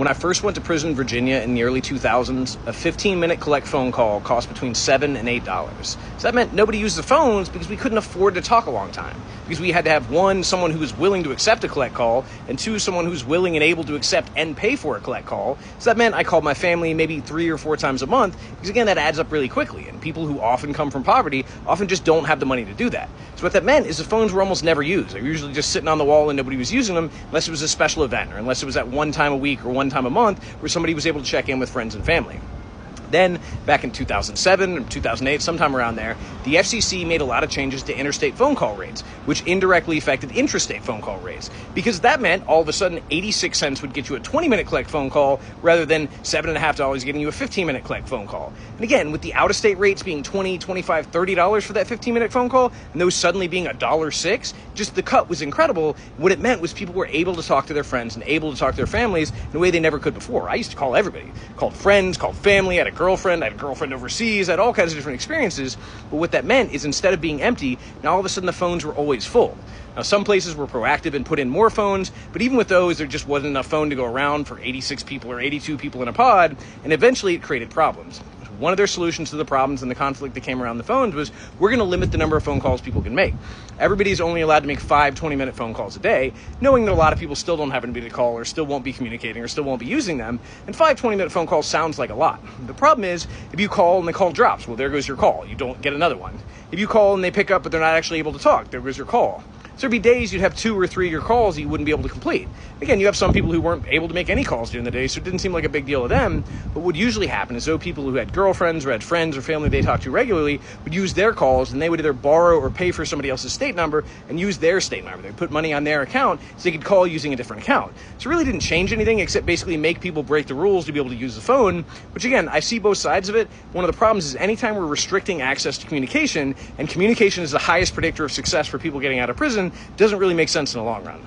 When I first went to prison in Virginia in the early 2000s, a 15-minute collect phone call cost between $7 and $8. So that meant nobody used the phones because we couldn't afford to talk a long time. Because we had to have one, someone who was willing to accept a collect call, and two, someone who's willing and able to accept and pay for a collect call. So that meant I called my family maybe 3 or 4 times a month, because again, that adds up really quickly. And people who often come from poverty often just don't have the money to do that. So what that meant is the phones were almost never used. They were usually just sitting on the wall and nobody was using them unless it was a special event, or unless it was at one time a week or one time a month where somebody was able to check in with friends and family. Then, back in 2007 or 2008, sometime around there, the FCC made a lot of changes to interstate phone call rates, which indirectly affected intrastate phone call rates. Because that meant all of a sudden 86 cents would get you a 20-minute collect phone call rather than $7.50 getting you a 15-minute collect phone call. And again, with the out-of-state rates being $20, $25, $30 for that 15-minute phone call, and those suddenly being $1.06, just the cut was incredible. What it meant was people were able to talk to their friends and able to talk to their families in a way they never could before. I used to call everybody. Called friends, called family, had a girlfriend, I had a girlfriend overseas, I had all kinds of different experiences. But what that meant is instead of being empty, now all of a sudden the phones were always full. Now, some places were proactive and put in more phones, but even with those, there just wasn't enough phone to go around for 86 people or 82 people in a pod, and eventually it created problems. One of their solutions to the problems and the conflict that came around the phones was, we're going to limit the number of phone calls people can make. Everybody's only allowed to make 5 20-minute phone calls a day, knowing that a lot of people still don't have anybody to call or still won't be communicating or still won't be using them, and 5 20-minute phone calls sounds like a lot. The problem is, if you call and the call drops, well, there goes your call. You don't get another one. If you call and they pick up but they're not actually able to talk, there goes your call. So there'd be days you'd have 2 or 3 of your calls that you wouldn't be able to complete. Again, you have some people who weren't able to make any calls during the day, so it didn't seem like a big deal to them. But what would usually happen is those people who had girlfriends or had friends or family they talked to regularly would use their calls, and they would either borrow or pay for somebody else's state number and use their state number. They'd put money on their account so they could call using a different account. So it really didn't change anything except basically make people break the rules to be able to use the phone, which again, I see both sides of it. One of the problems is anytime we're restricting access to communication, and communication is the highest predictor of success for people getting out of prison, it doesn't really make sense in the long run.